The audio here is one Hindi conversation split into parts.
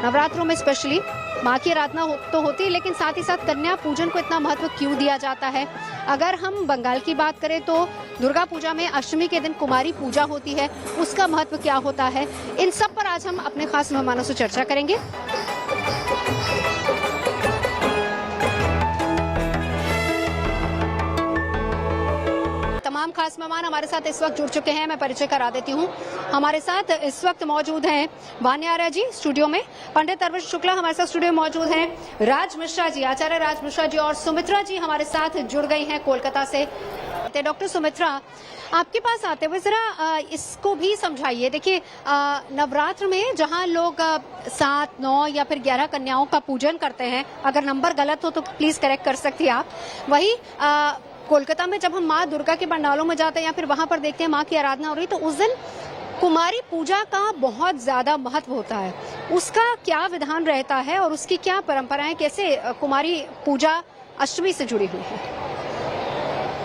नवरात्रों में स्पेशली माँ की आराधना तो होती है, लेकिन साथ ही साथ कन्या पूजन को इतना महत्व क्यों दिया जाता है? अगर हम बंगाल की बात करें तो दुर्गा पूजा में अष्टमी के दिन कुमारी पूजा होती है, उसका महत्व क्या होता है? इन सब पर आज हम अपने खास मेहमानों से चर्चा करेंगे। तमाम खास मेहमान हमारे साथ इस वक्त जुड़ चुके हैं, मैं परिचय करा देती हूँ। हमारे साथ इस वक्त मौजूद हैं वान्या आर्य जी स्टूडियो में, पंडित अरविंद शुक्ला हमारे साथ स्टूडियो में मौजूद हैं, राज मिश्रा जी, आचार्य राज मिश्रा जी, और सुमित्रा जी हमारे साथ जुड़ गई हैं कोलकाता से। डॉक्टर सुमित्रा, आपके पास आते हुए जरा इसको भी समझाइए। देखिए, नवरात्र में जहाँ लोग 7, 9 या फिर 11 कन्याओं का पूजन करते हैं, अगर नंबर गलत हो तो प्लीज करेक्ट कर सकती हैं आप। वही कोलकाता में जब हम माँ दुर्गा के पंडालों में जाते हैं या फिर वहां पर देखते हैं माँ की आराधना हो रही, तो उस दिन कुमारी पूजा का बहुत ज्यादा महत्व होता है। उसका क्या विधान रहता है और उसकी क्या परंपराएं, कैसे कुमारी पूजा अष्टमी से जुड़ी हुई है?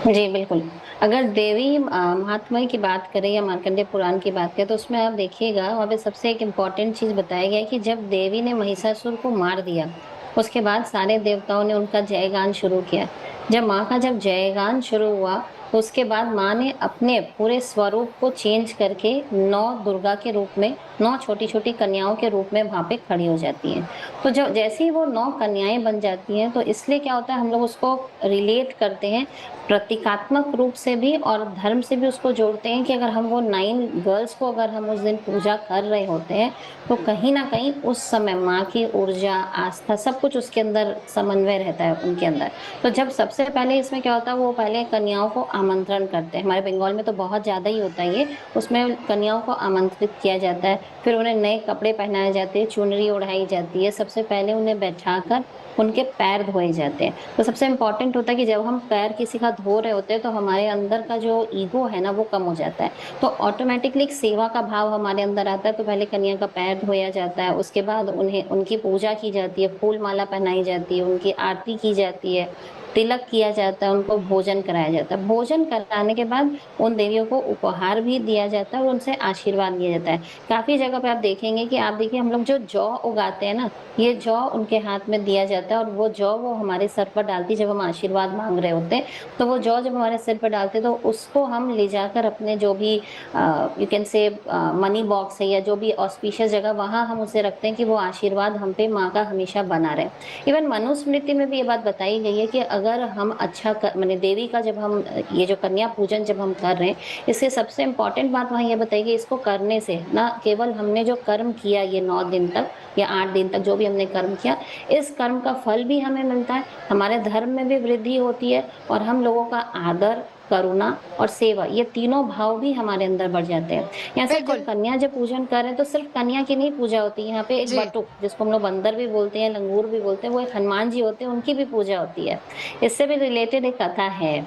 जी बिल्कुल। अगर देवी महात्म्य की बात करें या मार्कंडेय पुराण की बात करें तो उसमें आप देखिएगा वहाँ पे सबसे एक इम्पॉर्टेंट चीज बताया गया है कि जब देवी ने महिषासुर को मार दिया, उसके बाद सारे देवताओं ने उनका जयगान शुरू किया। जब माँ का जयगान शुरू हुआ तो उसके बाद माँ ने अपने पूरे स्वरूप को चेंज करके 9 दुर्गा के रूप में, 9 छोटी छोटी कन्याओं के रूप में वहां पे खड़ी हो जाती हैं। तो जब जैसे ही वो 9 कन्याएं बन जाती हैं तो इसलिए क्या होता है, हम लोग उसको रिलेट करते हैं प्रतीकात्मक रूप से भी और धर्म से भी उसको जोड़ते हैं कि अगर हम वो 9 गर्ल्स को अगर हम उस दिन पूजा कर रहे होते हैं तो कहीं ना कहीं उस समय माँ की ऊर्जा, आस्था, सब कुछ उसके अंदर समन्वय रहता है उनके अंदर। तो जब सबसे पहले इसमें क्या होता है, वो पहले कन्याओं को आमंत्रण करते हैं। हमारे बंगाल में तो बहुत ज्यादा ही होता है ये। उसमें कन्याओं को आमंत्रित किया जाता है, फिर उन्हें नए कपड़े पहनाए जाते हैं, चुनरी ओढ़ाई जाती है, सबसे पहले उन्हें बैठाकर उनके पैर धोए जाते हैं। तो सबसे इम्पोर्टेंट होता है कि जब हम पैर किसी का धो रहे होते हैं तो हमारे अंदर का जो ईगो है ना वो कम हो जाता है, तो ऑटोमेटिकली एक सेवा का भाव हमारे अंदर आता है। तो पहले कन्या का पैर धोया जाता है, उसके बाद उन्हें उनकी पूजा की जाती है, फूल माला पहनाई जाती है, उनकी आरती की जाती है, तिलक किया जाता है, उनको भोजन कराया जाता है। भोजन कराने के बाद उन देवियों को उपहार भी दिया जाता है और उनसे आशीर्वाद लिया जाता है। काफी जगह पे आप देखेंगे कि आप देखिए हम लोग जो जौ उगाते हैं ना, ये जौ उनके हाथ में दिया जाता है और वो जौ वो हमारे सर पर डालती है जब हम आशीर्वाद मांग रहे होते हैं। तो वो जौ जब हमारे सिर पर डालते हैं तो उसको हम ले जाकर अपने जो भी you can say money box है या जो भी ऑस्पिशियस जगह, वहां हम उसे रखते हैं कि वो आशीर्वाद हम पे माँ का हमेशा बना रहे। इवन मनुस्मृति में भी ये बात बताई गई है कि अगर हम अच्छा माने देवी का जब हम ये जो कन्या पूजन जब हम कर रहे हैं, इससे सबसे इम्पोर्टेंट बात वहाँ ये बताई गई, इसको करने से ना केवल हमने जो कर्म किया ये 9 दिन तक या 8 दिन तक जो भी हमने कर्म किया, इस कर्म का फल भी हमें मिलता है, हमारे धर्म में भी वृद्धि होती है और हम लोगों का आदर, करुणा और सेवा, ये तीनों भाव भी हमारे अंदर बढ़ जाते हैं। यहाँ से जब कन्या जब पूजन कर रहे हैं तो सिर्फ कन्या की नहीं पूजा होती है, यहाँ पे एक बटुक जिसको हम लोग बंदर भी बोलते हैं, लंगूर भी बोलते हैं, वो एक हनुमान जी होते हैं, उनकी भी पूजा होती है। इससे भी रिलेटेड एक कथा है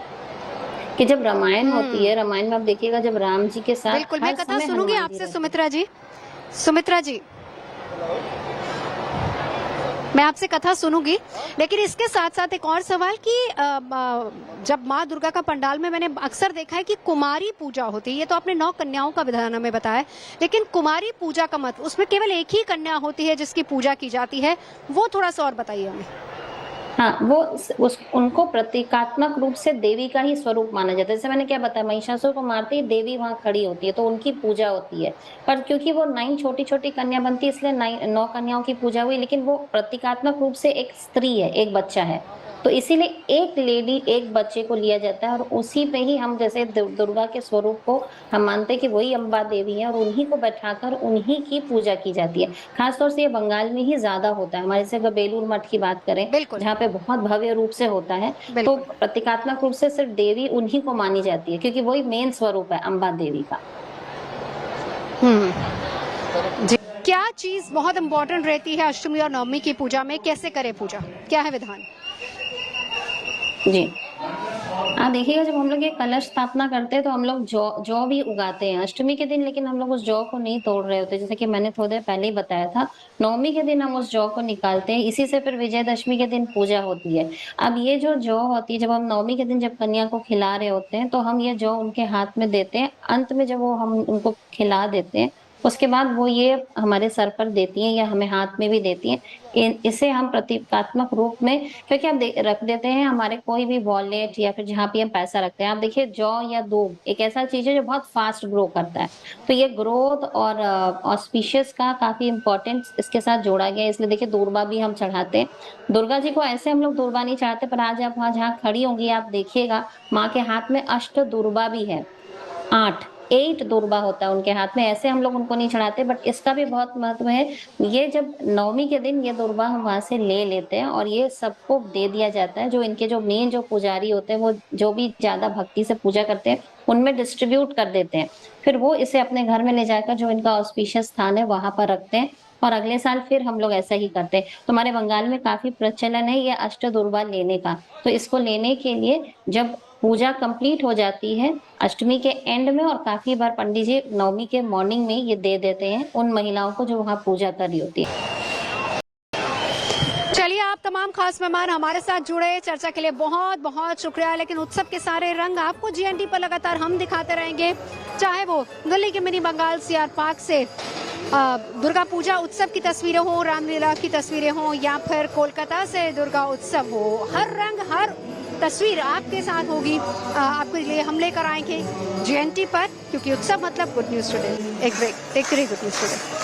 कि जब रामायण होती है, रामायण में आप देखिएगा जब राम जी के साथ बिल्कुल, मैं कथा सुनूंगी आपसे सुमित्रा जी। सुमित्रा जी, मैं आपसे कथा सुनूंगी, लेकिन इसके साथ साथ एक और सवाल कि जब माँ दुर्गा का पंडाल में मैंने अक्सर देखा है कि कुमारी पूजा होती है। ये तो आपने 9 कन्याओं का विधान हमें बताया, लेकिन कुमारी पूजा का मतलब उसमें केवल एक ही कन्या होती है जिसकी पूजा की जाती है, वो थोड़ा सा और बताइए हमें। हाँ, वो उनको प्रतीकात्मक रूप से देवी का ही स्वरूप माना जाता है। जैसे मैंने क्या बताया, महिषासुर को मारते ही देवी वहां खड़ी होती है तो उनकी पूजा होती है। पर क्योंकि वो 9 छोटी छोटी कन्या बनती है इसलिए 9 कन्याओं की पूजा हुई, लेकिन वो प्रतीकात्मक रूप से एक स्त्री है, एक बच्चा है, तो इसीलिए एक लेडी, एक बच्चे को लिया जाता है और उसी पे ही हम जैसे दुर्गा के स्वरूप को हम मानते हैं कि वही अम्बा देवी है और उन्हीं को बैठाकर उन्हीं की पूजा की जाती है। खासतौर से ये बंगाल में ही ज्यादा होता है। हमारे जैसे अगर बेलूर मठ की बात करें जहाँ पे बहुत भव्य रूप से होता है, तो प्रतीकात्मक रूप से सिर्फ देवी उन्हीं को मानी जाती है क्योंकि वही मेन स्वरूप है अम्बा देवी का। जी, क्या चीज बहुत इम्पोर्टेंट रहती है अष्टमी और नवमी की पूजा में? कैसे करें पूजा, क्या है विधान? जी, आप देखिएगा जब हम लोग ये कलश स्थापना करते हैं तो हम लोग जौ भी उगाते हैं अष्टमी के दिन, लेकिन हम लोग उस जौ को नहीं तोड़ रहे होते, जैसे कि मैंने थोड़ी देर पहले ही बताया था। नवमी के दिन हम उस जौ को निकालते हैं, इसी से फिर विजयदशमी के दिन पूजा होती है। अब ये जो जौ होती है, जब हम नवमी के दिन जब कन्या को खिला रहे होते हैं तो हम ये जौ उनके हाथ में देते हैं। अंत में जब वो हम उनको खिला देते हैं उसके बाद वो ये हमारे सर पर देती हैं या हमें हाथ में भी देती हैं। इसे हम प्रतीकात्मक रूप में, क्योंकि हम रख देते हैं हमारे कोई भी वॉलेट या फिर जहाँ पे हम पैसा रखते हैं। आप देखिए जौ या दूब एक ऐसा चीज है जो बहुत फास्ट ग्रो करता है, तो ये ग्रोथ और ऑस्पिशियस का काफी इंपॉर्टेंस इसके साथ जोड़ा गया है। इसलिए देखिए दूर्बा भी हम चढ़ाते हैं। दुर्गा जी को ऐसे हम लोग दूर्बा नहीं चढ़ाते, पर आज आप वहां जहाँ खड़ी होंगी आप देखिएगा माँ के हाथ में अष्ट दूर्बा भी है। 8 दूर्बा होता है उनके हाथ में। ऐसे हम लोग उनको नहीं चढ़ाते, बट इसका भी बहुत महत्व है। ये जब नवमी के दिन ये दूर्बा हम वहां से ले लेते हैं और ये सबको दे दिया जाता है। जो इनके जो मेन जो पुजारी होते हैं वो जो भी ज्यादा भक्ति से पूजा करते हैं उनमें डिस्ट्रीब्यूट कर देते हैं। फिर वो इसे अपने घर में ले जाकर जो इनका ऑस्पिशियस स्थान है वहां पर रखते हैं, और अगले साल फिर हम लोग ऐसा ही करते हैं। तो हमारे बंगाल में काफी प्रचलन है ये अष्ट दूर्बा लेने का। तो इसको लेने के लिए जब पूजा कंप्लीट हो जाती है अष्टमी के एंड में, और काफी बार पंडित जी नवमी के मॉर्निंग में ये दे देते हैं उन महिलाओं को जो वहाँ पूजा कर रही होती है। चलिए, आप तमाम खास मेहमान हमारे साथ जुड़े, चर्चा के लिए बहुत बहुत शुक्रिया। लेकिन उत्सव के सारे रंग आपको GNT पर लगातार हम दिखाते रहेंगे, चाहे वो दिल्ली के मिनी बंगाल CR पार्क से दुर्गा पूजा उत्सव की तस्वीरें हो, रामलीला की तस्वीरें हो, या फिर कोलकाता से दुर्गा उत्सव हो। हर रंग हर तस्वीर आपके साथ होगी, आपके लिए हम लेकर आएंगे GNT पर, क्योंकि उत्सव मतलब गुड न्यूज टुडे। एक ब्रेक, देखते रहिए गुड न्यूज टुडे।